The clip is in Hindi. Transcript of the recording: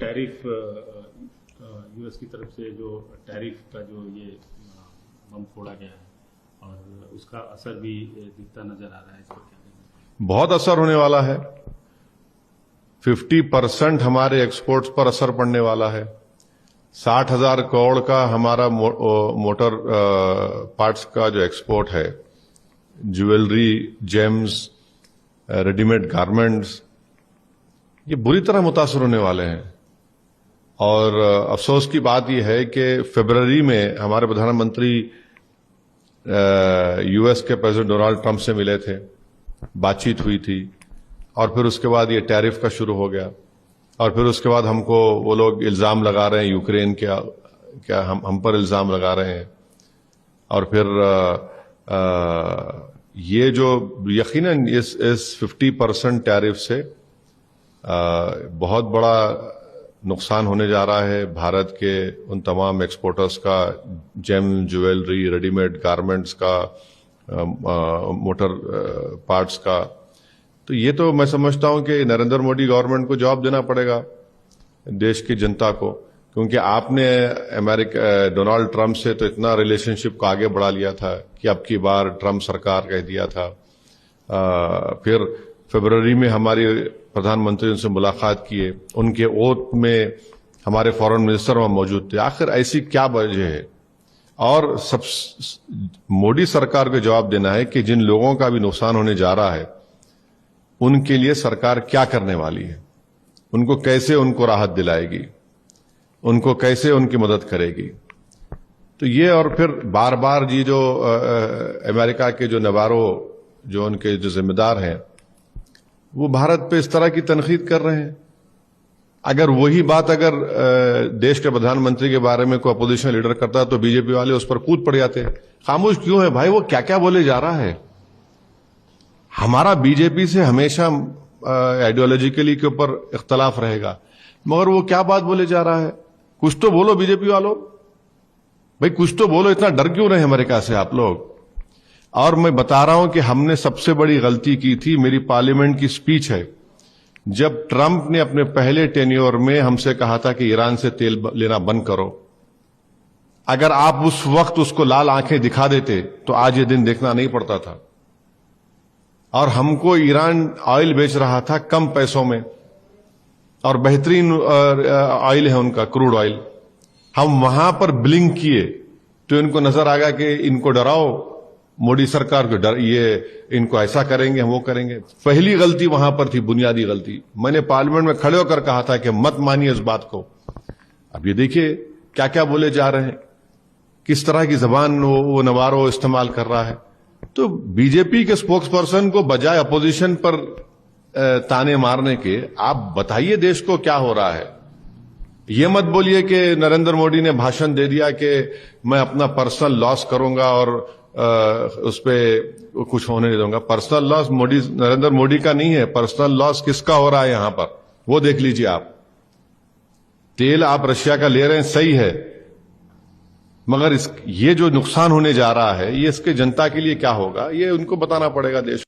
टैरिफ यूएस की तरफ से जो टैरिफ का जो ये बम फोड़ा गया है और उसका असर भी दिखता नजर आ रहा है, इस पर क्या कहेंगे? बहुत असर होने वाला है। 50% हमारे एक्सपोर्ट्स पर असर पड़ने वाला है। 60,000 करोड़ का हमारा मोटर पार्ट्स का जो एक्सपोर्ट है, ज्वेलरी, जेम्स, रेडीमेड गारमेंट्स, ये बुरी तरह मुतासर होने वाले हैं। और अफसोस की बात यह है कि फरवरी में हमारे प्रधानमंत्री यूएस के प्रेसिडेंट डोनाल्ड ट्रंप से मिले थे, बातचीत हुई थी, और फिर उसके बाद ये टैरिफ का शुरू हो गया। और फिर उसके बाद हमको वो लोग इल्जाम लगा रहे हैं, यूक्रेन क्या हम पर इल्जाम लगा रहे हैं। और फिर ये जो यकीनन इस 50% टैरिफ से बहुत बड़ा नुकसान होने जा रहा है भारत के उन तमाम एक्सपोर्टर्स का, जेम, ज्वेलरी, रेडीमेड गारमेंट्स का, मोटर पार्ट्स का। तो ये तो मैं समझता हूं कि नरेंद्र मोदी गवर्नमेंट को जवाब देना पड़ेगा देश की जनता को, क्योंकि आपने डोनाल्ड ट्रंप से तो इतना रिलेशनशिप को आगे बढ़ा लिया था कि अब की बार ट्रंप सरकार कह दिया था। फिर फरवरी में हमारी प्रधानमंत्री उनसे मुलाकात किए, उनके ओथ में हमारे फॉरेन मिनिस्टर वहां मौजूद थे। आखिर ऐसी क्या वजह है? और सब मोदी सरकार को जवाब देना है कि जिन लोगों का भी नुकसान होने जा रहा है उनके लिए सरकार क्या करने वाली है, उनको कैसे उनको राहत दिलाएगी, उनको कैसे उनकी मदद करेगी। तो ये और फिर बार बार जी जो अमेरिका के जो नवारो जो उनके जो जिम्मेदार हैं वो भारत पे इस तरह की तनकीद कर रहे हैं। अगर वही बात अगर देश के प्रधानमंत्री के बारे में कोई अपोजिशन लीडर करता तो बीजेपी वाले उस पर कूद पड़ जाते। खामोश क्यों है भाई? वो क्या क्या बोले जा रहा है। हमारा बीजेपी से हमेशा आइडियोलॉजिकली के ऊपर इख्तलाफ रहेगा, मगर वो क्या बात बोले जा रहा है? कुछ तो बोलो बीजेपी वालों, भाई कुछ तो बोलो। इतना डर क्यों रहे अमेरिका से आप लोग? और मैं बता रहा हूं कि हमने सबसे बड़ी गलती की थी, मेरी पार्लियामेंट की स्पीच है, जब ट्रंप ने अपने पहले टेन्योर में हमसे कहा था कि ईरान से तेल लेना बंद करो। अगर आप उस वक्त उसको लाल आंखें दिखा देते तो आज ये दिन देखना नहीं पड़ता था। और हमको ईरान ऑयल बेच रहा था कम पैसों में, और बेहतरीन ऑयल है उनका, क्रूड ऑयल। हम वहां पर ब्लिंक किए तो इनको नजर आ गया कि इनको डराओ, मोदी सरकार को डर, ये इनको ऐसा करेंगे, हम वो करेंगे। पहली गलती वहां पर थी, बुनियादी गलती। मैंने पार्लियामेंट में खड़े होकर कहा था कि मत मानिए इस बात को। अब ये देखिए क्या क्या बोले जा रहे हैं, किस तरह की जबान वो नवारो इस्तेमाल कर रहा है। तो बीजेपी के स्पोक्स पर्सन को बजाय अपोजिशन पर ताने मारने के आप बताइए देश को क्या हो रहा है। ये मत बोलिए कि नरेंद्र मोदी ने भाषण दे दिया कि मैं अपना पर्सनल लॉस करूंगा और उस पर कुछ होने नहीं दूंगा। पर्सनल लॉस नरेंद्र मोदी का नहीं है, पर्सनल लॉस किसका हो रहा है यहां पर, वो देख लीजिए आप। तेल आप रशिया का ले रहे हैं, सही है, मगर ये जो नुकसान होने जा रहा है ये इसके जनता के लिए क्या होगा, ये उनको बताना पड़ेगा देश।